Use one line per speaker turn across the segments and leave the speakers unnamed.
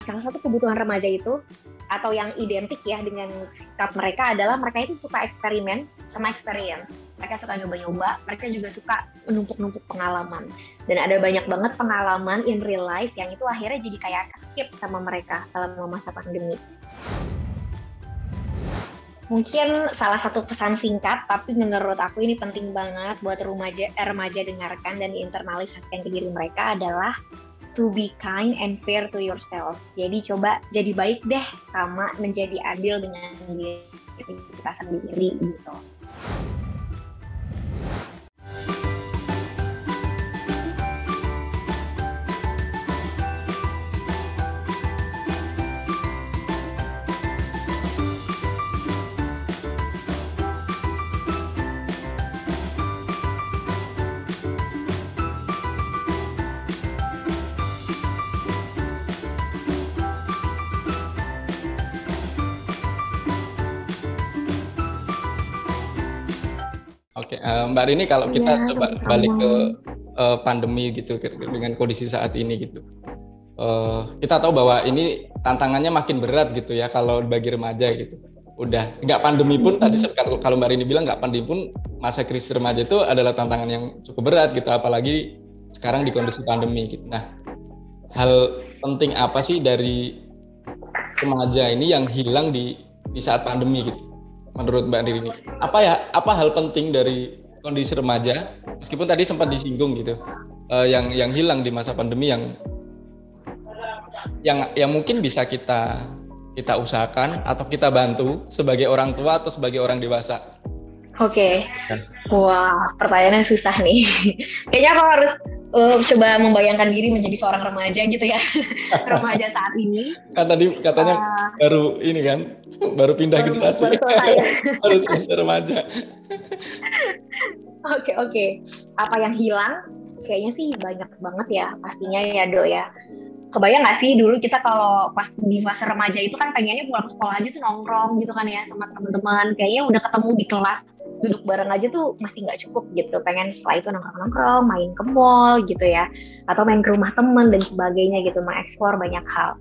salah satu kebutuhan remaja itu atau yang identik ya dengan sikap mereka adalah mereka itu suka eksperimen sama experience. Mereka suka nyoba-nyoba, mereka juga suka menumpuk-numpuk pengalaman. Dan ada banyak banget pengalaman in real life yang itu akhirnya jadi kayak skip sama mereka selama masa pandemi. Mungkin salah satu pesan singkat, tapi menurut aku ini penting banget buat remaja dengarkan dan diinternalisasikan ke diri mereka adalah to be kind and fair to yourself. Jadi coba jadi baik deh sama menjadi adil dengan diri kita sendiri gitu.
Oke, Mbak Rini, kalau kita coba balik ke pandemi gitu dengan kondisi saat ini gitu, kita tahu bahwa ini tantangannya makin berat gitu ya kalau bagi remaja gitu. Udah nggak pandemi pun tadi kalau Mbak Rini bilang nggak pandemi pun masa krisis remaja itu adalah tantangan yang cukup berat gitu, apalagi sekarang di kondisi pandemi gitu. Nah, hal penting apa sih dari remaja ini yang hilang di saat pandemi gitu? Menurut Mbak Rini, apa hal penting dari kondisi remaja meskipun tadi sempat disinggung gitu, yang hilang di masa pandemi yang mungkin bisa kita usahakan atau kita bantu sebagai orang tua atau sebagai orang dewasa?
Oke. Wah, pertanyaannya susah nih. Kayaknya aku harus coba membayangkan diri menjadi seorang remaja gitu ya. Remaja saat ini.
Kan tadi katanya baru ini kan, baru pindah generasi. Harus remaja.
Oke. Apa yang hilang? Kayaknya sih banyak banget ya pastinya ya Do ya. Kebayang nggak sih dulu kita kalau pas di masa remaja itu kan pengennya pulang sekolah aja tuh nongkrong gitu kan ya sama teman-teman. Kayaknya udah ketemu di kelas duduk bareng aja tuh masih nggak cukup gitu. Pengen setelah itu nongkrong-nongkrong, main ke mall gitu ya, atau main ke rumah teman dan sebagainya gitu, mengeksplor banyak hal.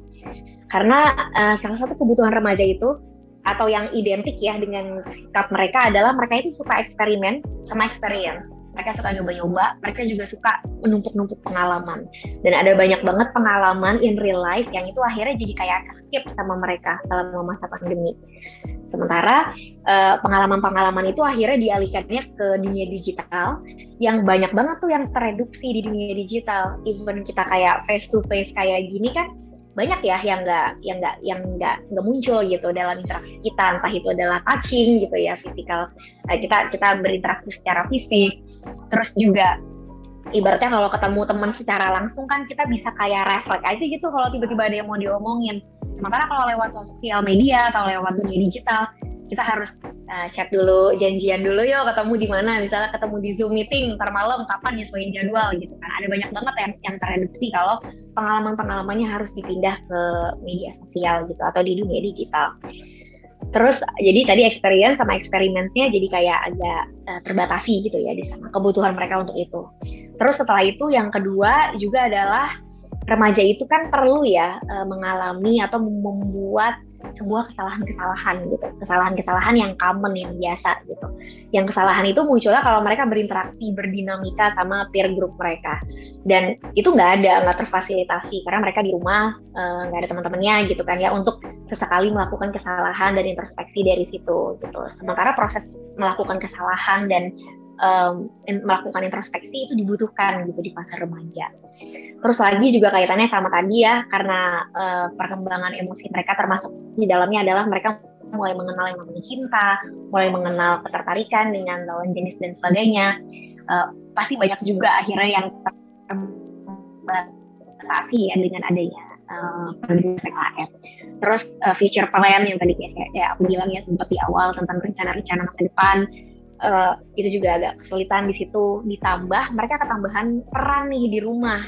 Karena salah satu kebutuhan remaja itu atau yang identik ya dengan sikap mereka adalah mereka itu suka eksperimen sama experience. Mereka suka nyoba-nyoba, mereka juga suka menumpuk-numpuk pengalaman. Dan ada banyak banget pengalaman in real life yang itu akhirnya jadi kayak skip sama mereka selama masa pandemi. Sementara pengalaman-pengalaman itu akhirnya dialihkannya ke dunia digital, yang banyak banget tuh yang tereduksi di dunia digital. Even kita kayak face to face kayak gini kan, banyak ya yang nggak muncul gitu dalam interaksi kita, entah itu adalah touching gitu ya, fisikal, kita berinteraksi secara fisik, terus juga ibaratnya kalau ketemu teman secara langsung kan kita bisa kayak refleks aja gitu kalau tiba-tiba ada yang mau diomongin. Sementara kalau lewat sosial media atau lewat dunia digital, kita harus chat dulu, janjian dulu yuk ketemu di mana, misalnya ketemu di Zoom meeting ntar malam kapan nyesuaiin jadwal gitu kan. Ada banyak banget yang tereduksi kalau pengalaman-pengalamannya harus dipindah ke media sosial gitu atau di dunia digital. Terus jadi tadi experience sama eksperimennya jadi kayak agak terbatasi gitu ya di sana, kebutuhan mereka untuk itu. Terus setelah itu yang kedua juga adalah remaja itu kan perlu ya mengalami atau membuat sebuah kesalahan-kesalahan gitu, kesalahan-kesalahan yang common, yang biasa gitu. Yang kesalahan itu munculnya kalau mereka berinteraksi, berdinamika sama peer group mereka, dan itu nggak terfasilitasi karena mereka di rumah, nggak ada teman-temannya gitu kan ya, untuk sesekali melakukan kesalahan dan introspeksi dari situ gitu. Sementara proses melakukan kesalahan dan melakukan introspeksi itu dibutuhkan gitu di fase remaja. Terus lagi juga kaitannya sama tadi ya, karena perkembangan emosi mereka termasuk di dalamnya adalah mereka mulai mengenal yang namanya cinta, mulai mengenal ketertarikan dengan lawan jenis dan sebagainya. Pasti banyak juga akhirnya yang terbatasi ya dengan adanya pandemi PKM. Terus future plan yang tadi kayak aku bilang ya sempat di awal tentang rencana-rencana masa depan, itu juga agak kesulitan di situ. Ditambah mereka ketambahan peran nih di rumah.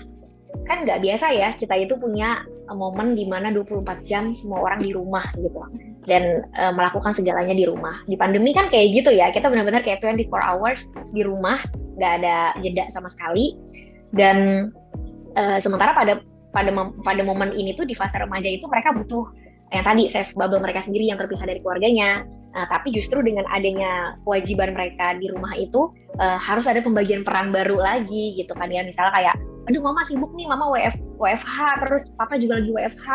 Kan nggak biasa ya kita itu punya momen di mana 24 jam semua orang di rumah gitu dan melakukan segalanya di rumah. Di pandemi kan kayak gitu ya, kita benar-benar kayak 24 hours di rumah, nggak ada jeda sama sekali. Dan sementara pada pada momen ini tuh di fase remaja itu mereka butuh yang tadi safe bubble mereka sendiri yang terpisah dari keluarganya. Nah, tapi justru dengan adanya kewajiban mereka di rumah itu harus ada pembagian peran baru lagi gitu kan ya. Misalnya kayak, aduh mama sibuk nih, mama WFH, terus papa juga lagi WFH,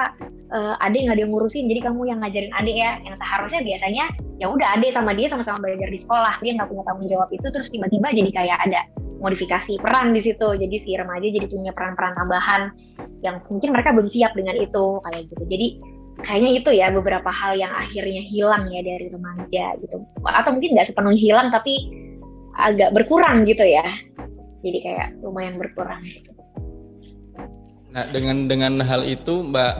adek nggak ada yang ngurusin, jadi kamu yang ngajarin adek ya. Yang seharusnya biasanya ya udah adek sama dia sama-sama belajar di sekolah, dia nggak punya tanggung jawab itu, terus tiba-tiba jadi kayak ada modifikasi peran di situ. Jadi si remaja jadi punya peran-peran tambahan yang mungkin mereka belum siap dengan itu kayak gitu. Jadi kayaknya itu ya beberapa hal yang akhirnya hilang ya dari remaja gitu. Atau mungkin nggak sepenuhnya hilang tapi agak berkurang gitu ya. Jadi kayak lumayan berkurang gitu.
Nah, dengan hal itu Mbak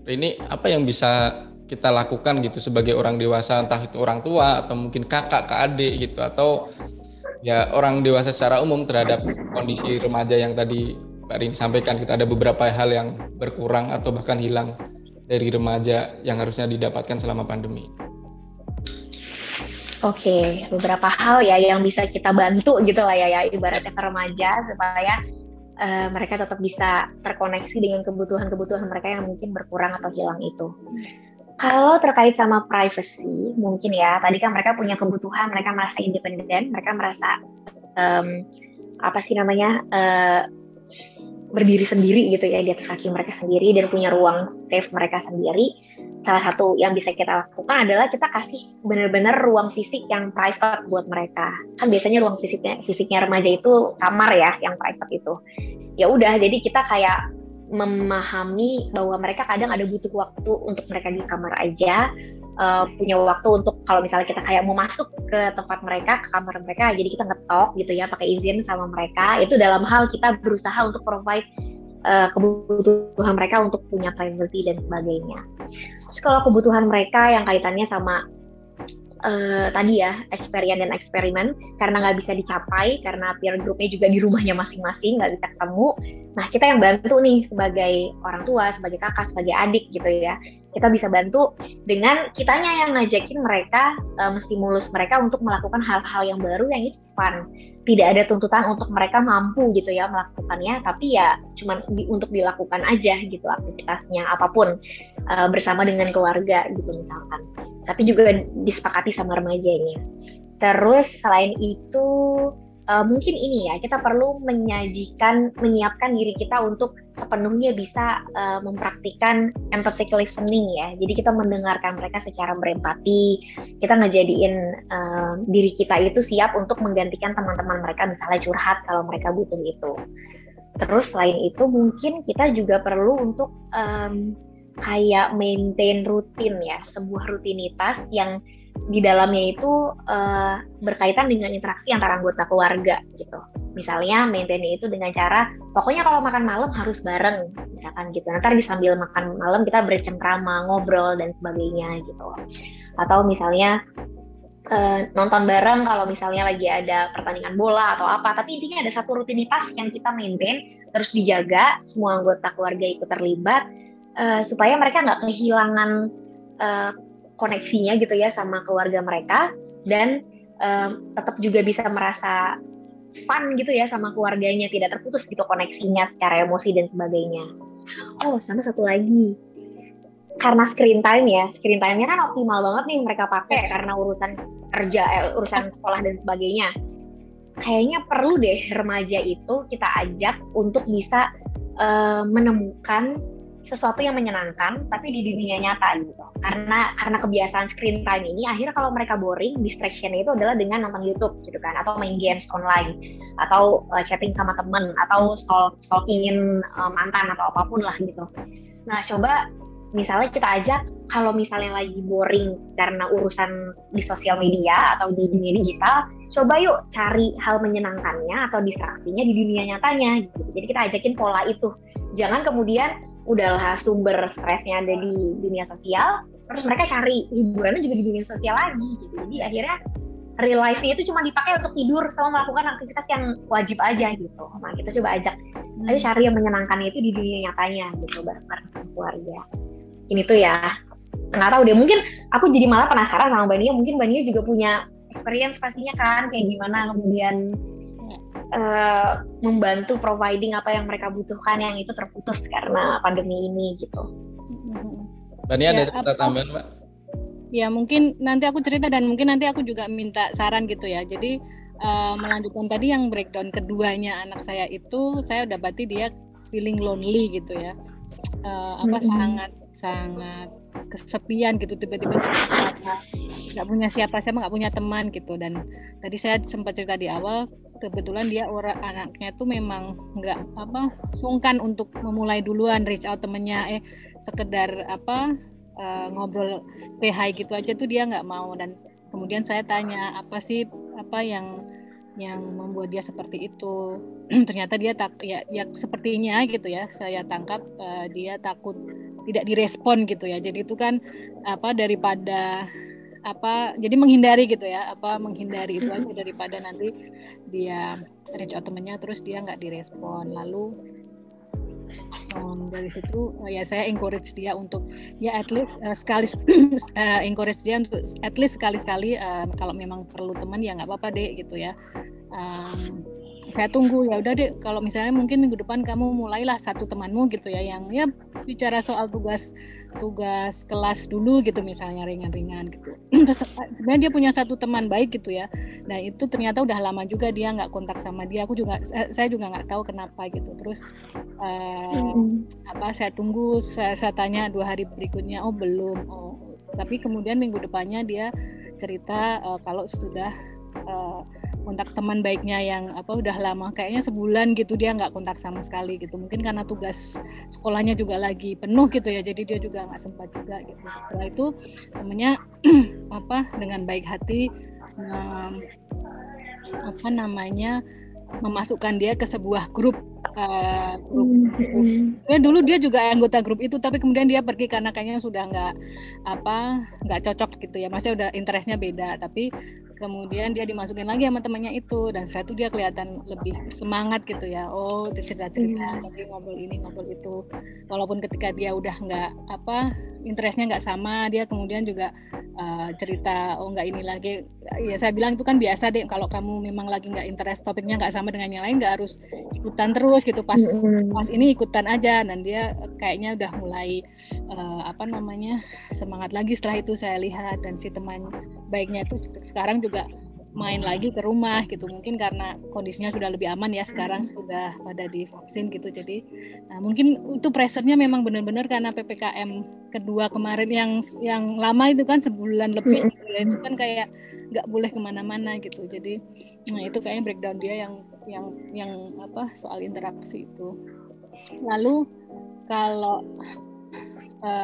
Rini, apa yang bisa kita lakukan gitu sebagai orang dewasa, entah itu orang tua atau mungkin kakak ke adik gitu, atau ya orang dewasa secara umum terhadap kondisi remaja yang tadi Mbak Rini sampaikan, kita ada beberapa hal yang berkurang atau bahkan hilang dari remaja yang harusnya didapatkan selama pandemi.
Oke, beberapa hal ya yang bisa kita bantu gitu lah ya ibaratnya ke remaja supaya mereka tetap bisa terkoneksi dengan kebutuhan-kebutuhan mereka yang mungkin berkurang atau hilang itu. Kalau terkait sama privacy, mungkin ya tadi kan mereka punya kebutuhan, mereka merasa independen, mereka merasa berdiri sendiri gitu ya di atas kaki mereka sendiri dan punya ruang safe mereka sendiri. Salah satu yang bisa kita lakukan adalah kita kasih benar-benar ruang fisik yang private buat mereka. Kan biasanya ruang fisiknya remaja itu kamar ya, yang private itu. Ya udah, jadi kita kayak memahami bahwa mereka kadang ada butuh waktu untuk mereka di kamar aja, punya waktu untuk kalau misalnya kita kayak mau masuk ke tempat mereka, ke kamar mereka, jadi kita ngetok gitu ya, pakai izin sama mereka. Itu dalam hal kita berusaha untuk provide kebutuhan mereka untuk punya privacy dan sebagainya. Terus kalau kebutuhan mereka yang kaitannya sama tadi ya, experience dan eksperimen, karena nggak bisa dicapai, karena peer groupnya juga di rumahnya masing-masing, nggak bisa ketemu. Nah, kita yang bantu nih sebagai orang tua, sebagai kakak, sebagai adik gitu ya. Kita bisa bantu dengan kitanya yang ngajakin mereka, menstimulus mereka untuk melakukan hal-hal yang baru yang itu fun. Tidak ada tuntutan untuk mereka mampu gitu ya melakukannya, tapi ya cuman untuk dilakukan aja gitu aktivitasnya, apapun bersama dengan keluarga gitu misalkan. Tapi juga disepakati sama remajanya. Terus selain itu mungkin ini ya, kita perlu menyiapkan diri kita untuk sepenuhnya bisa mempraktikkan empathic listening ya. Jadi kita mendengarkan mereka secara berempati, kita ngejadiin diri kita itu siap untuk menggantikan teman-teman mereka misalnya curhat kalau mereka butuh itu. Terus selain itu mungkin kita juga perlu untuk kayak maintain rutin ya, sebuah rutinitas yang di dalamnya itu berkaitan dengan interaksi antara anggota keluarga gitu. Misalnya maintainnya itu dengan cara, pokoknya kalau makan malam harus bareng, misalkan gitu. Nanti sambil makan malam kita bercengkrama, ngobrol dan sebagainya gitu. Atau misalnya nonton bareng kalau misalnya lagi ada pertandingan bola atau apa. Tapi intinya ada satu rutinitas yang kita maintain, terus dijaga, semua anggota keluarga ikut terlibat, supaya mereka nggak kehilangan koneksinya gitu ya sama keluarga mereka, dan tetap juga bisa merasa fun gitu ya sama keluarganya, tidak terputus gitu koneksinya secara emosi dan sebagainya. Oh, sama satu lagi, karena screen time-nya kan optimal banget nih mereka pakai karena urusan kerja, urusan sekolah dan sebagainya. Kayaknya perlu deh remaja itu kita ajak untuk bisa menemukan sesuatu yang menyenangkan tapi di dunia nyata gitu. Karena kebiasaan screen time ini akhirnya kalau mereka boring, distraction-nya itu adalah dengan nonton YouTube gitu kan, atau main games online, atau chatting sama temen, atau stalkingin mantan atau apapun lah gitu. Nah, coba misalnya kita ajak, kalau misalnya lagi boring karena urusan di sosial media atau di dunia digital, coba yuk cari hal menyenangkannya atau distraksinya di dunia nyatanya gitu. Jadi kita ajakin pola itu. Jangan kemudian udahlah sumber stresnya ada di dunia sosial, terus mereka cari hiburannya juga di dunia sosial lagi gitu. Jadi akhirnya real life-nya itu cuma dipakai untuk tidur sama melakukan aktivitas yang wajib aja gitu. Nah, kita coba ajak, ayo cari yang menyenangkannya itu di dunia nyatanya gitu, bareng sama keluarga. Ini tuh ya, nggak tahu deh, mungkin aku jadi malah penasaran sama Mbak Nia, mungkin Mbak Nia juga punya experience pastinya kan, kayak gimana kemudian membantu providing apa yang mereka butuhkan yang itu terputus karena pandemi ini gitu.
Mbak Nia ada cerita tambahan, Mbak?
Ya mungkin nanti aku cerita dan mungkin nanti aku juga minta saran gitu ya. Jadi melanjutkan tadi yang breakdown keduanya anak saya itu, saya udah dapati dia feeling lonely gitu ya. Sangat kesepian gitu, tiba-tiba nggak punya siapa-siapa, nggak punya teman gitu. Dan tadi saya sempat cerita di awal, kebetulan dia anaknya tuh memang nggak sungkan untuk memulai duluan reach out temennya, sekedar ngobrol say hi gitu aja tuh dia nggak mau. Dan kemudian saya tanya apa sih yang membuat dia seperti itu. Ternyata dia ya sepertinya gitu ya, saya tangkap dia takut tidak direspon gitu ya. Jadi itu kan daripada jadi menghindari gitu ya, menghindari itu aja daripada nanti dia reach out temennya terus dia nggak direspon. Lalu dari situ ya saya encourage dia untuk ya at least encourage dia untuk at least sekali-sekali kalau memang perlu teman ya nggak apa-apa deh gitu ya. Saya tunggu, ya udah deh kalau misalnya mungkin minggu depan kamu mulailah satu temanmu gitu ya, yang ya bicara soal tugas kelas dulu gitu misalnya, ringan-ringan gitu. Terus sebenarnya dia punya satu teman baik gitu ya, nah itu ternyata udah lama juga dia nggak kontak sama dia, saya juga nggak tahu kenapa gitu. Terus saya tunggu, saya tanya 2 hari berikutnya, belum, tapi kemudian minggu depannya dia cerita kalau sudah kontak teman baiknya yang udah lama, kayaknya sebulan gitu dia nggak kontak sama sekali gitu. Mungkin karena tugas sekolahnya juga lagi penuh gitu ya, jadi dia juga nggak sempat juga gitu. Setelah itu temennya dengan baik hati memasukkan dia ke sebuah grup. Dulu dia juga anggota grup itu, tapi kemudian dia pergi karena kayaknya sudah nggak cocok gitu ya, maksudnya udah interestnya beda. Tapi kemudian dia dimasukin lagi sama temannya itu, dan setelah itu dia kelihatan lebih semangat gitu ya. Cerita-cerita lagi, ngobrol ini ngobrol itu, walaupun ketika dia udah nggak interestnya nggak sama, dia kemudian juga cerita nggak ini lagi ya. Saya bilang itu kan biasa deh, kalau kamu memang lagi nggak interest, topiknya nggak sama dengan yang lain, nggak harus ikutan terus gitu, pas ini ikutan aja. Dan dia kayaknya udah mulai semangat lagi setelah itu saya lihat. Dan si teman baiknya itu sekarang juga main lagi ke rumah gitu, mungkin karena kondisinya sudah lebih aman ya, sekarang sudah pada divaksin gitu. Jadi mungkin itu pressure-nya memang benar-benar karena PPKM kedua kemarin yang lama itu kan sebulan lebih gitu ya, itu kan kayak nggak boleh kemana-mana gitu. Jadi itu kayaknya breakdown dia yang soal interaksi itu. Lalu kalau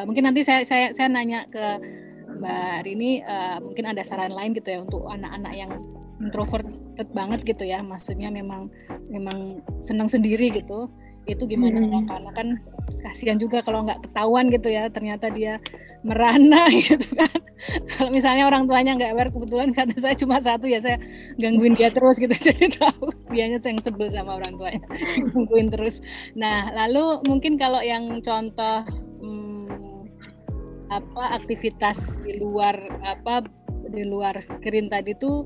mungkin nanti saya nanya ke Mbak Rini, mungkin ada saran lain gitu ya untuk anak-anak yang introverted banget gitu ya, maksudnya memang senang sendiri gitu, itu gimana ya? Karena kan kasihan juga kalau nggak ketahuan gitu ya, ternyata dia merana gitu kan. Kalau misalnya orang tuanya nggak aware, kebetulan karena saya cuma satu ya, saya gangguin dia terus gitu, jadi tahu dianya yang sebel sama orang tuanya, gangguin terus. Nah lalu mungkin kalau yang contoh aktivitas di luar screen tadi tuh,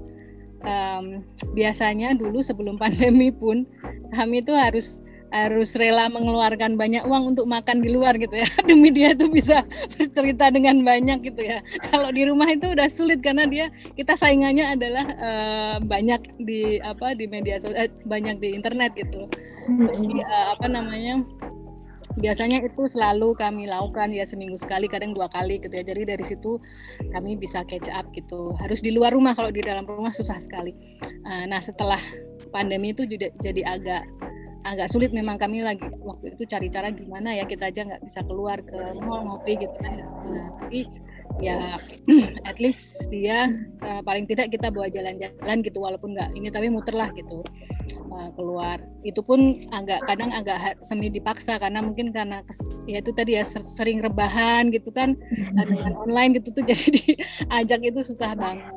biasanya dulu sebelum pandemi pun kami tuh harus rela mengeluarkan banyak uang untuk makan di luar gitu ya, demi dia tuh bisa bercerita dengan banyak gitu ya. Kalau di rumah itu udah sulit karena kita saingannya adalah banyak di media sosial, banyak di internet gitu. Jadi biasanya itu selalu kami lakukan ya, seminggu sekali, kadang 2 kali gitu ya. Jadi dari situ kami bisa catch up gitu. Harus di luar rumah, kalau di dalam rumah susah sekali. Nah setelah pandemi itu jadi agak sulit memang. Kami lagi waktu itu cari cara gimana ya, kita aja nggak bisa keluar ke mall ngopi gitu kan. Tapi ya at least dia paling tidak kita bawa jalan-jalan gitu, walaupun nggak ini tapi muter lah gitu keluar. Itu pun kadang agak semi dipaksa, karena mungkin karena ya itu tadi ya, sering rebahan gitu kan dengan online gitu tuh, jadi diajak itu susah banget.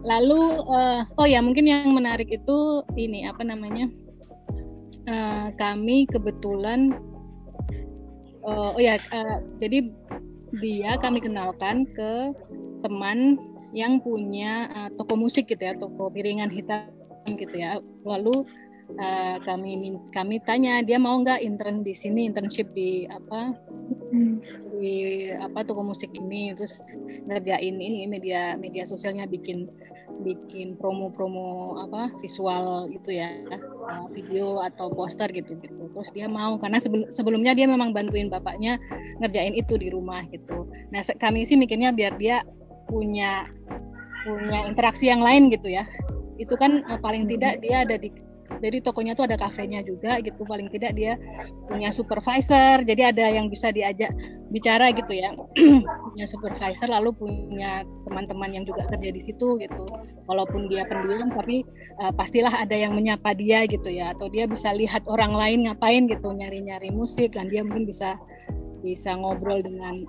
Lalu mungkin yang menarik itu ini kami kebetulan jadi kami kenalkan ke teman yang punya toko musik gitu ya, toko piringan hitam gitu ya. Lalu kami tanya dia mau nggak intern di sini, internship di toko musik ini, terus ngerjain ini media sosialnya, bikin promo visual gitu ya, video atau poster gitu. Terus dia mau karena sebelumnya dia memang bantuin bapaknya ngerjain itu di rumah gitu. Nah kami sih mikirnya biar dia punya interaksi yang lain gitu ya. Itu kan paling tidak dia ada jadi tokonya tuh ada kafenya juga gitu, paling tidak dia punya supervisor, jadi ada yang bisa diajak bicara gitu ya. Punya supervisor, lalu punya teman-teman yang juga kerja di situ gitu. Walaupun dia pendiam tapi pastilah ada yang menyapa dia gitu ya, atau dia bisa lihat orang lain ngapain gitu, nyari-nyari musik, dan dia mungkin bisa ngobrol dengan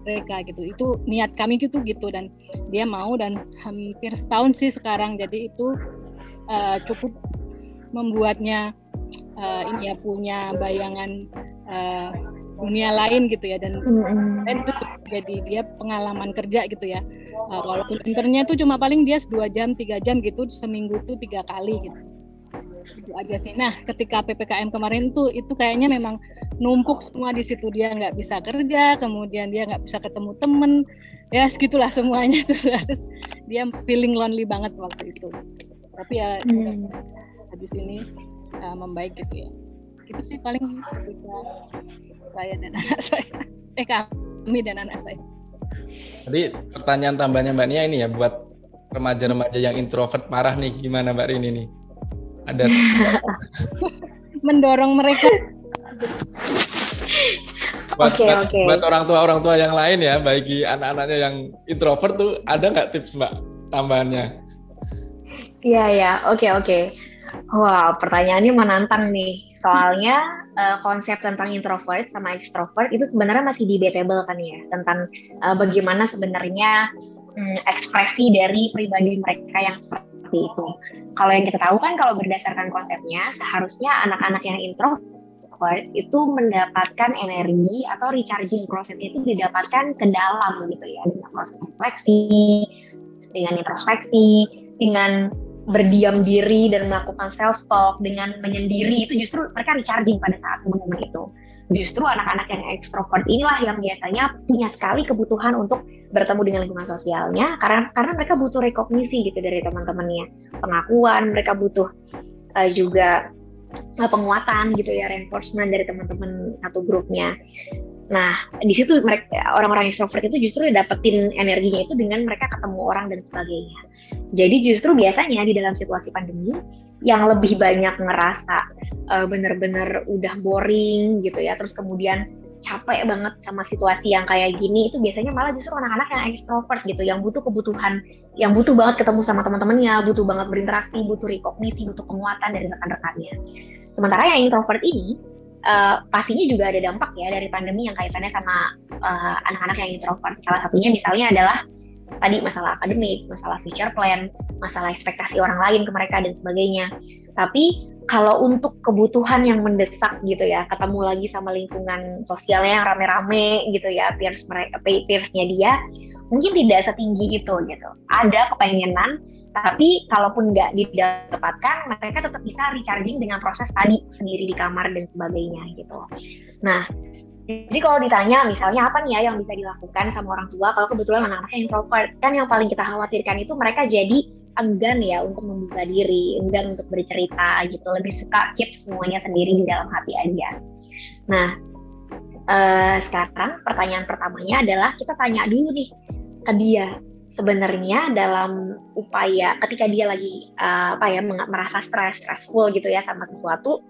mereka gitu. Itu niat kami gitu, dan dia mau, dan hampir setahun sih sekarang, jadi itu cukup membuatnya punya bayangan dunia lain gitu ya, dan itu jadi dia pengalaman kerja gitu ya, walaupun internnya itu cuma paling dia 2 jam 3 jam gitu, seminggu tuh 3 kali gitu. Itu aja sih. Nah ketika PPKM kemarin tuh itu kayaknya memang numpuk semua di situ, dia nggak bisa kerja, kemudian dia nggak bisa ketemu temen, ya segitulah semuanya tuh. Terus dia feeling lonely banget waktu itu, tapi ya habis ini membaik gitu ya. Itu sih paling ketika saya dan anak saya, kami dan anak saya.
Jadi pertanyaan tambahnya Mbak Nia ini ya, buat remaja-remaja yang introvert parah nih, gimana Mbak Rini nih? Ada
mendorong mereka.
Buat orang tua yang lain ya, bagi anak-anaknya yang introvert tuh, ada nggak tips Mbak tambahannya?
Iya, oke. Wah, pertanyaannya menantang nih. Soalnya konsep tentang introvert sama extrovert itu sebenarnya masih debatable kan ya, tentang bagaimana sebenarnya ekspresi dari pribadi mereka yang seperti itu. Kalau yang kita tahu kan, kalau berdasarkan konsepnya, seharusnya anak-anak yang introvert itu mendapatkan energi atau recharging prosesnya itu didapatkan ke dalam gitu ya, dengan proses refleksi, dengan introspeksi, dengan berdiam diri dan melakukan self talk, dengan menyendiri. Itu justru mereka recharging pada saat momen itu. Justru anak-anak yang ekstrovert inilah yang biasanya punya sekali kebutuhan untuk bertemu dengan lingkungan sosialnya, karena mereka butuh rekognisi gitu dari teman-temannya, pengakuan, mereka butuh juga penguatan gitu ya, reinforcement dari teman-teman satu grupnya. Nah, di situ mereka, orang-orang extrovert itu justru dapetin energinya itu dengan mereka ketemu orang dan sebagainya. Jadi justru biasanya di dalam situasi pandemi yang lebih banyak ngerasa bener-bener udah boring gitu ya, terus kemudian capek banget sama situasi yang kayak gini, itu biasanya malah justru anak-anak yang extrovert gitu, yang butuh kebutuhan, yang butuh banget ketemu sama teman-temannya, butuh banget berinteraksi, butuh rekognisi, butuh penguatan dari rekan-rekannya. Sementara yang introvert ini pastinya juga ada dampak ya dari pandemi yang kaitannya sama anak-anak yang introvert. Salah satunya misalnya adalah tadi masalah akademik, masalah future plan, masalah ekspektasi orang lain ke mereka dan sebagainya. Tapi kalau untuk kebutuhan yang mendesak gitu ya, ketemu lagi sama lingkungan sosialnya yang rame-rame gitu ya, peers-nya dia, mungkin tidak setinggi itu gitu. Ada kepengenan, tapi kalaupun nggak didapatkan, mereka tetap bisa recharging dengan proses tadi sendiri di kamar dan sebagainya gitu. Nah, jadi kalau ditanya misalnya apa nih ya yang bisa dilakukan sama orang tua kalau kebetulan anak-anaknya introvert, kan yang paling kita khawatirkan itu mereka jadi enggan ya untuk membuka diri, enggan untuk bercerita gitu, lebih suka keep semuanya sendiri di dalam hati aja. Nah, sekarang pertanyaan pertamanya adalah kita tanya dulu nih ke dia, sebenarnya dalam upaya ketika dia lagi merasa stressful gitu ya sama sesuatu,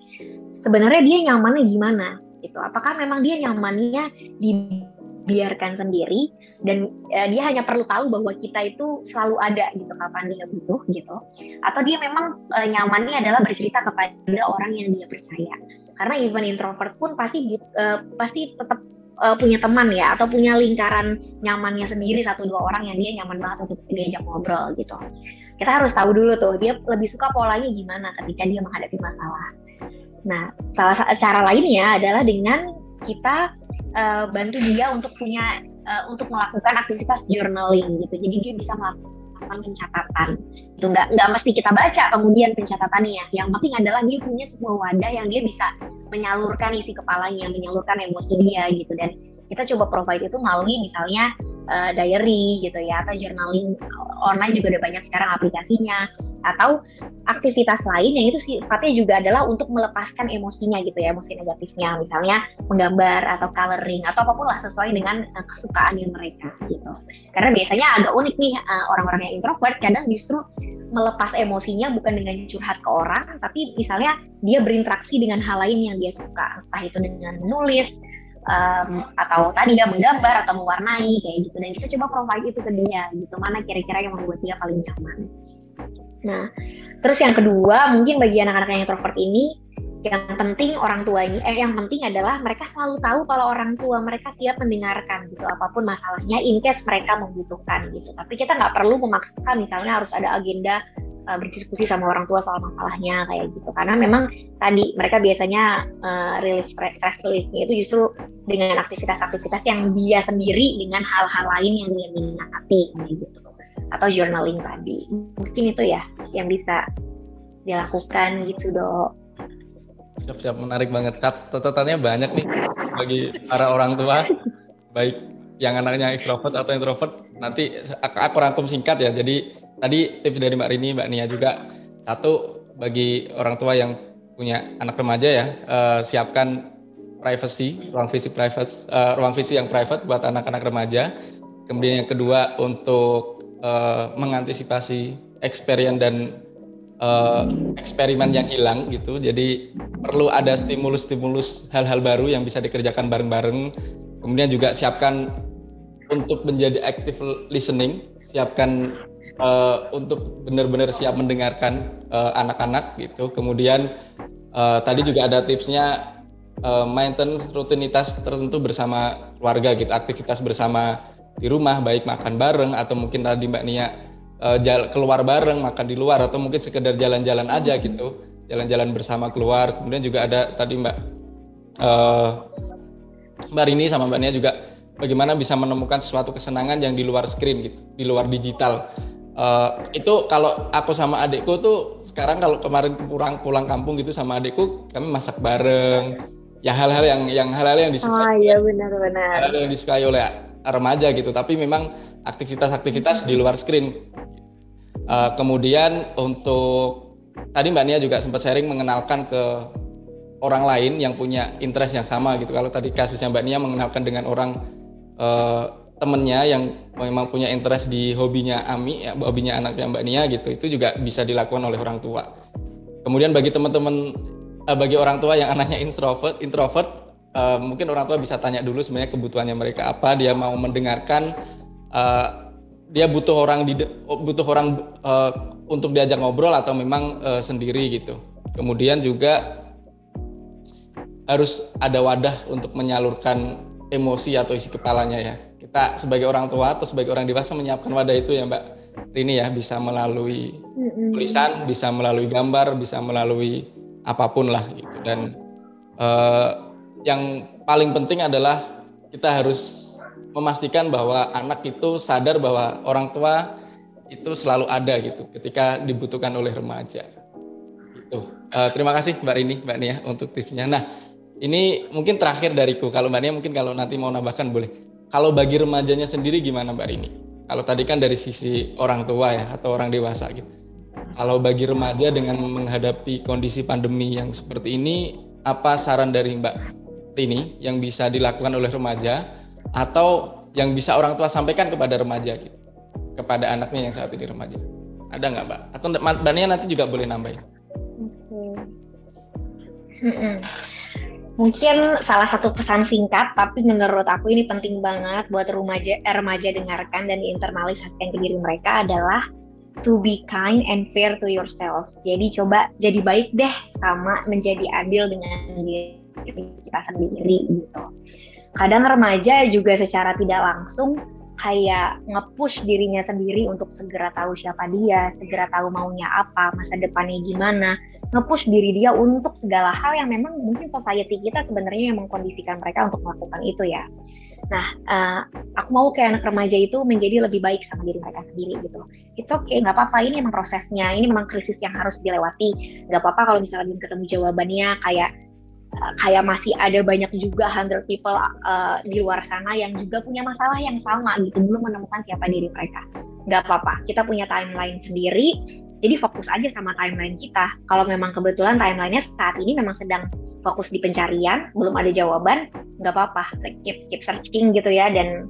sebenarnya dia nyamannya gimana gitu. Apakah memang dia nyamannya dibiarkan sendiri dan dia hanya perlu tahu bahwa kita itu selalu ada gitu kapan dia butuh gitu, atau dia memang nyamannya adalah bercerita kepada orang yang dia percaya. Karena even introvert pun pasti tetap punya teman ya, atau punya lingkaran nyamannya sendiri, 1-2 orang yang dia nyaman banget untuk diajak ngobrol gitu. Kita harus tahu dulu tuh dia lebih suka polanya gimana ketika dia menghadapi masalah. Nah, salah cara lainnya adalah dengan kita bantu dia untuk melakukan aktivitas journaling gitu. Jadi dia bisa melakukan melakukan pencatatan. Itu nggak mesti kita baca kemudian pencatatannya. Yang penting adalah dia punya sebuah wadah yang dia bisa menyalurkan isi kepalanya, menyalurkan emosi dia gitu. Dan kita coba provide itu melalui misalnya diary gitu ya, atau journaling online juga udah banyak sekarang aplikasinya, atau aktivitas lain yang itu sifatnya juga adalah untuk melepaskan emosinya gitu ya, emosi negatifnya, misalnya menggambar atau coloring atau apapun lah sesuai dengan kesukaannya mereka gitu. Karena biasanya agak unik nih, orang-orang yang introvert kadang justru melepas emosinya bukan dengan curhat ke orang, tapi misalnya dia berinteraksi dengan hal lain yang dia suka, entah itu dengan menulis, atau tadi dia menggambar atau mewarnai kayak gitu. Dan kita coba provide itu ke dia gitu, mana kira-kira yang membuat dia paling nyaman. Nah, terus yang kedua mungkin bagi anak-anak yang introvert ini, yang penting orang tuanya, yang penting adalah mereka selalu tahu kalau orang tua mereka siap mendengarkan gitu, apapun masalahnya, in case mereka membutuhkan gitu. Tapi kita nggak perlu memaksa misalnya harus ada agenda berdiskusi sama orang tua soal masalahnya kayak gitu, karena memang tadi mereka biasanya rilis stress reliefnya itu justru dengan aktivitas-aktivitas yang dia sendiri dengan hal-hal lain yang dia minati kayak gitu, atau journaling tadi. Mungkin itu ya yang bisa dilakukan gitu, Dok.
Siap-siap, menarik banget. Catatannya banyak nih bagi para orang tua, baik yang anaknya ekstrovert atau introvert. Nanti aku rangkum singkat ya. Jadi tadi tips dari Mbak Rini, Mbak Nia juga, satu bagi orang tua yang punya anak remaja ya, siapkan privacy, ruang visi yang private buat anak-anak remaja. Kemudian yang kedua untuk mengantisipasi experience dan eksperimen yang hilang gitu. Jadi perlu ada stimulus hal-hal baru yang bisa dikerjakan bareng-bareng. Kemudian juga siapkan untuk menjadi active listening, siapkan untuk benar-benar siap mendengarkan anak-anak gitu. Kemudian tadi juga ada tipsnya maintenance rutinitas tertentu bersama keluarga gitu, aktivitas bersama di rumah, baik makan bareng atau mungkin tadi Mbak Nia keluar bareng, makan di luar, atau mungkin sekedar jalan-jalan aja gitu, jalan-jalan bersama keluar. Kemudian juga ada tadi Mbak Rini sama Mbak Nia juga bagaimana bisa menemukan sesuatu kesenangan yang di luar screen gitu, di luar digital. Itu kalau aku sama adikku tuh sekarang, kalau kemarin pulang kampung gitu sama adikku, kami masak bareng. Ya hal-hal yang disukai.
Iya benar-benar.
Hal-hal yang disukai oleh remaja gitu, tapi memang aktivitas-aktivitas di luar screen. Kemudian untuk tadi Mbak Nia juga sempat sharing mengenalkan ke orang lain yang punya interest yang sama gitu. Kalau tadi kasusnya Mbak Nia mengenalkan dengan orang temennya yang memang punya interest di hobinya Ami, ya, hobinya anaknya Mbak Nia gitu, itu juga bisa dilakukan oleh orang tua. Kemudian bagi teman-teman, bagi orang tua yang anaknya introvert, mungkin orang tua bisa tanya dulu sebenarnya kebutuhannya mereka apa, dia mau mendengarkan, dia butuh orang untuk diajak ngobrol atau memang sendiri gitu. Kemudian juga harus ada wadah untuk menyalurkan emosi atau isi kepalanya ya. Kita sebagai orang tua atau sebagai orang dewasa menyiapkan wadah itu ya Mbak Rini ya, bisa melalui tulisan, bisa melalui gambar, bisa melalui apapun lah gitu. Dan yang paling penting adalah kita harus memastikan bahwa anak itu sadar bahwa orang tua itu selalu ada gitu ketika dibutuhkan oleh remaja. Gitu. Terima kasih Mbak Rini, Mbak Nia untuk tipsnya. Nah, ini mungkin terakhir dariku. Kalau Mbak Nia mungkin kalau nanti mau nambahkan boleh. Kalau bagi remajanya sendiri gimana Mbak Rini? Kalau tadi kan dari sisi orang tua ya atau orang dewasa gitu. Kalau bagi remaja dengan menghadapi kondisi pandemi yang seperti ini, apa saran dari Mbak Rini yang bisa dilakukan oleh remaja atau yang bisa orang tua sampaikan kepada remaja gitu, kepada anaknya yang saat ini remaja? Ada nggak Mbak? Atau Mbak Nia nanti juga boleh nambahin.
Mungkin salah satu pesan singkat, tapi menurut aku ini penting banget buat remaja dengarkan dan diinternalisasikan ke diri mereka adalah to be kind and fair to yourself. Jadi coba jadi baik deh, sama menjadi adil dengan diri kita sendiri gitu. Kadang remaja juga secara tidak langsung kayak nge-push dirinya sendiri untuk segera tahu siapa dia, segera tahu maunya apa, masa depannya gimana, nge-push diri dia untuk segala hal yang memang mungkin society kita sebenarnya yang mengkondisikan mereka untuk melakukan itu ya. Nah, aku mau kayak anak remaja itu menjadi lebih baik sama diri mereka sendiri gitu. It's okay, nggak apa-apa, ini emang prosesnya, ini memang krisis yang harus dilewati. Nggak apa-apa kalau misalnya belum ketemu jawabannya, kayak masih ada banyak juga 100 people di luar sana yang juga punya masalah yang sama gitu, belum menemukan siapa diri mereka. Nggak apa-apa, kita punya timeline sendiri, jadi fokus aja sama timeline kita. Kalau memang kebetulan timelinenya saat ini memang sedang fokus di pencarian, belum ada jawaban, nggak apa-apa, keep searching gitu ya, dan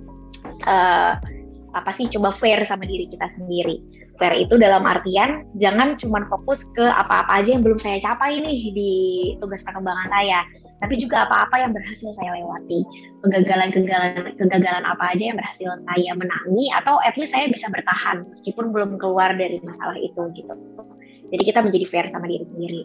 coba fair sama diri kita sendiri. Fair itu dalam artian jangan cuma fokus ke apa-apa aja yang belum saya capai nih di tugas perkembangan saya, tapi juga apa-apa yang berhasil saya lewati, kegagalan apa aja yang berhasil saya menangi, atau at least saya bisa bertahan meskipun belum keluar dari masalah itu gitu. Jadi kita menjadi fair sama diri sendiri.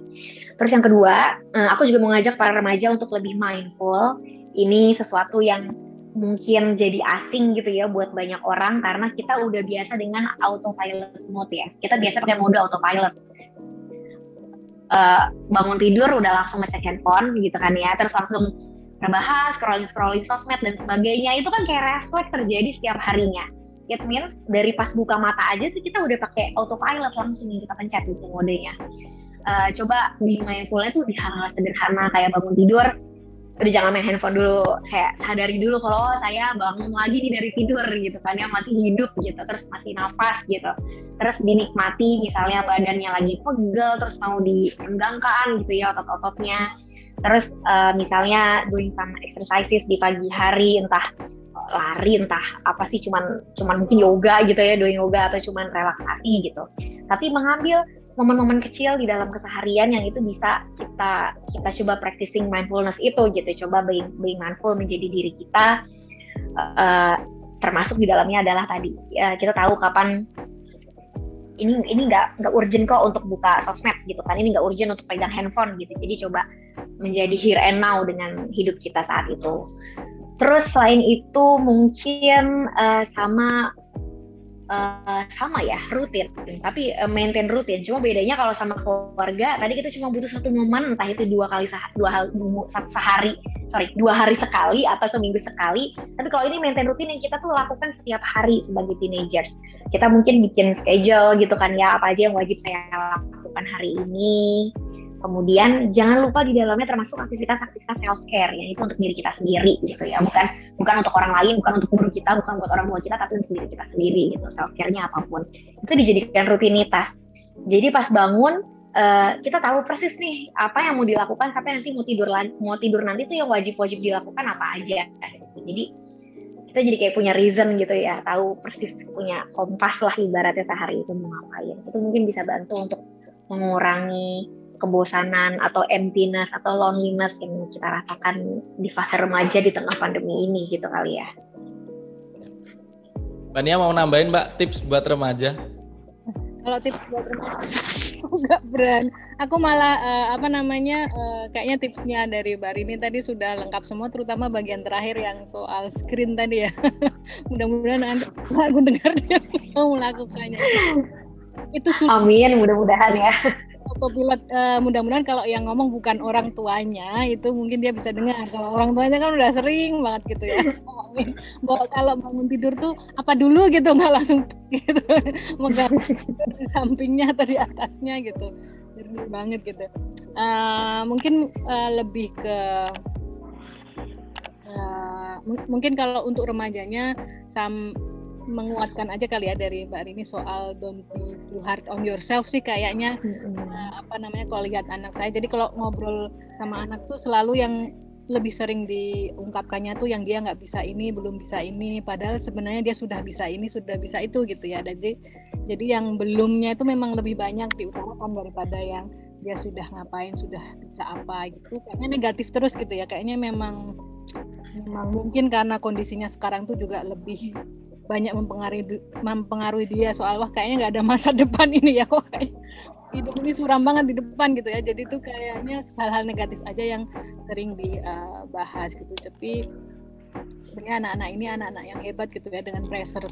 Terus yang kedua, aku juga mengajak para remaja untuk lebih mindful. Ini sesuatu yang mungkin jadi asing gitu ya buat banyak orang, karena kita udah biasa dengan autopilot mode ya. Kita biasa pakai mode autopilot. Bangun tidur udah langsung ngecek handphone gitu kan ya, terus langsung rebahan, scrolling sosmed dan sebagainya. Itu kan kayak refleks terjadi setiap harinya. It means dari pas buka mata aja tuh kita udah pakai autopilot langsung yang kita pencet gitu modenya. Coba di mindfulnya tuh di hal-hal sederhana kayak bangun tidur, udah jangan main handphone dulu, kayak sadari dulu kalau saya bangun lagi nih dari tidur gitu kan ya, masih hidup gitu, terus masih nafas gitu, terus dinikmati misalnya badannya lagi pegel terus mau direnggangkan gitu ya otot-ototnya, terus misalnya doing some exercises di pagi hari, entah lari, entah apa sih, cuman mungkin yoga gitu ya, doing yoga, atau cuman relaksasi gitu, tapi mengambil momen-momen kecil di dalam keseharian yang itu bisa kita coba practicing mindfulness itu gitu. Coba being mindful menjadi diri kita, termasuk di dalamnya adalah tadi kita tahu kapan ini nggak urgent kok untuk buka sosmed gitu kan, ini nggak urgent untuk pegang handphone gitu. Jadi coba menjadi here and now dengan hidup kita saat itu. Terus selain itu mungkin sama ya, rutin, tapi maintain rutin. Cuma bedanya kalau sama keluarga tadi kita cuma butuh satu momen, entah itu 2 hari sekali atau seminggu sekali. Tapi kalau ini maintain rutin yang kita tuh lakukan setiap hari sebagai teenagers, kita mungkin bikin schedule gitu kan ya, apa aja yang wajib saya lakukan hari ini. Kemudian jangan lupa di dalamnya termasuk aktivitas self care, yang itu untuk diri kita sendiri gitu ya, bukan untuk orang lain, bukan untuk guru kita, bukan buat orang tua kita, tapi untuk diri kita sendiri gitu. Self care-nya apapun itu dijadikan rutinitas. Jadi pas bangun kita tahu persis nih apa yang mau dilakukan sampai nanti mau tidur nanti tuh yang wajib dilakukan apa aja gitu. Jadi kita jadi kayak punya reason gitu ya, tahu persis, punya kompas lah ibaratnya sehari itu mau ngapain. Itu mungkin bisa bantu untuk mengurangi kebosanan atau emptiness atau loneliness yang kita rasakan di fase remaja di tengah pandemi ini gitu kali ya.
Mbak Nia mau nambahin Mbak tips buat remaja?
Kalau tips buat remaja aku nggak berani. Aku malah kayaknya tipsnya dari Mbak Rini tadi sudah lengkap semua, terutama bagian terakhir yang soal screen tadi ya. Mudah-mudahan aku dengar dia mau melakukannya. Itu sudah.
Amin, mudah-mudahan ya.
Autopilot, mudah-mudahan kalau yang ngomong bukan orang tuanya itu mungkin dia bisa dengar. Kalau orang tuanya kan udah sering banget gitu ya ngomongin bahwa kalau bangun tidur tuh apa dulu gitu, nggak langsung gitu megang di sampingnya atau di atasnya gitu, jernih banget gitu. Mungkin lebih ke mungkin kalau untuk remajanya menguatkan aja kali ya dari Mbak Rini soal don't be too hard on yourself sih kayaknya. Kalau lihat anak saya, jadi kalau ngobrol sama anak tuh selalu yang lebih sering diungkapkannya tuh yang dia nggak bisa ini, belum bisa ini, padahal sebenarnya dia sudah bisa ini, sudah bisa itu gitu ya. Jadi yang belumnya itu memang lebih banyak diutarakan daripada yang dia sudah ngapain, sudah bisa apa gitu. Kayaknya negatif terus gitu ya, kayaknya memang mungkin karena kondisinya sekarang tuh juga lebih banyak mempengaruhi dia soal kayaknya nggak ada masa depan ini ya, kok kayak hidup ini suram banget di depan gitu ya. Jadi tuh kayaknya hal-hal negatif aja yang sering dibahas gitu. Tapi sebenarnya anak-anak ini anak-anak yang hebat gitu ya, dengan pressure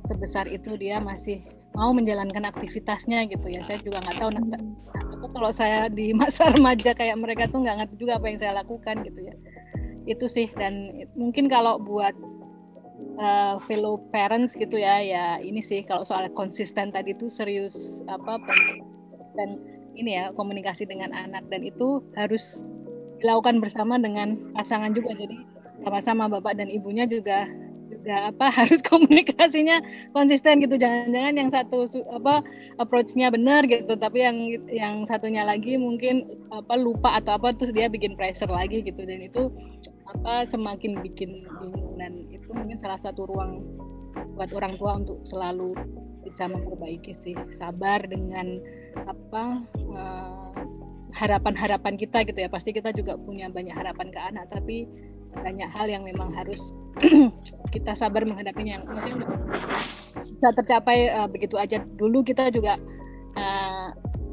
sebesar itu dia masih mau menjalankan aktivitasnya gitu ya. Saya juga nggak tahu kalau saya di masa remaja kayak mereka tuh nggak ngerti juga apa yang saya lakukan gitu ya. itu sih. Dan mungkin kalau buat fellow parents gitu ya ini sih kalau soal konsisten tadi itu serius dan ini ya komunikasi dengan anak, dan itu harus dilakukan bersama dengan pasangan juga, jadi sama-sama bapak dan ibunya juga harus komunikasinya konsisten gitu, jangan-jangan yang satu approach-nya benar gitu tapi yang satunya lagi mungkin lupa atau terus dia bikin pressure lagi gitu, dan itu semakin bikin bingung, dan itu mungkin salah satu ruang buat orang tua untuk selalu bisa memperbaiki sih, sabar dengan harapan-harapan kita gitu ya. Pasti kita juga punya banyak harapan ke anak, tapi banyak hal yang memang harus kita sabar menghadapinya, yang maksudnya bisa tercapai begitu aja. Dulu kita juga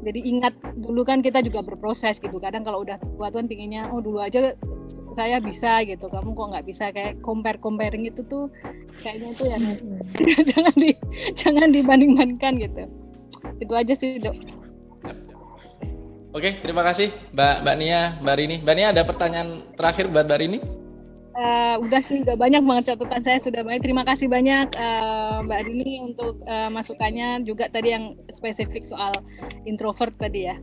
jadi ingat dulu kan kita juga berproses gitu. Kadang kalau udah tua tuh kan pinginnya dulu aja saya bisa gitu, kamu kok nggak bisa, kayak comparing itu tuh kayaknya itu yang jangan dibanding-bandingkan gitu. Itu aja sih, Dok.
Oke, terima kasih Mbak Nia, Mbak Rini. Mbak Nia, ada pertanyaan terakhir buat Mbak Rini?
Udah sih, udah banyak banget catatan saya, sudah banyak. Terima kasih banyak Mbak Rini untuk masukannya juga tadi yang spesifik soal introvert tadi ya.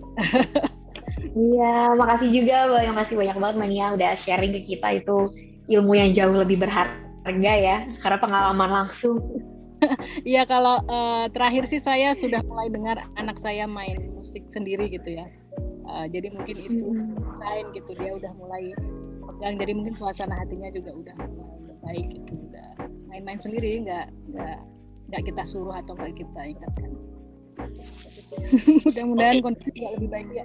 Iya, makasih juga Mbak, makasih banyak banget Mbak Nia udah sharing ke kita, itu ilmu yang jauh lebih berharga ya, karena pengalaman langsung.
Iya, kalau terakhir sih saya sudah mulai dengar anak saya main musik sendiri gitu ya. Jadi mungkin itu sign gitu, dia udah mulai pegang, jadi mungkin suasana hatinya juga udah baik gitu, udah main-main sendiri, nggak kita suruh atau nggak kita ingatkan. Mudah-mudahan kondisi juga lebih baik ya.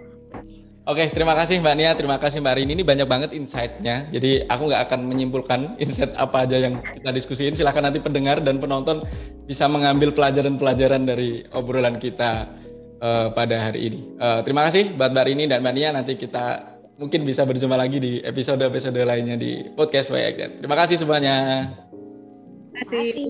Oke, terima kasih Mbak Nia, terima kasih Mbak Rini. Ini banyak banget insight-nya. Jadi aku nggak akan menyimpulkan insight apa aja yang kita diskusiin. Silahkan nanti pendengar dan penonton bisa mengambil pelajaran-pelajaran dari obrolan kita pada hari ini. Terima kasih buat Mbak Rini dan Mbak Nia. Nanti kita mungkin bisa berjumpa lagi di episode-episode lainnya di podcast YXZ. Terima kasih semuanya.
Terima kasih.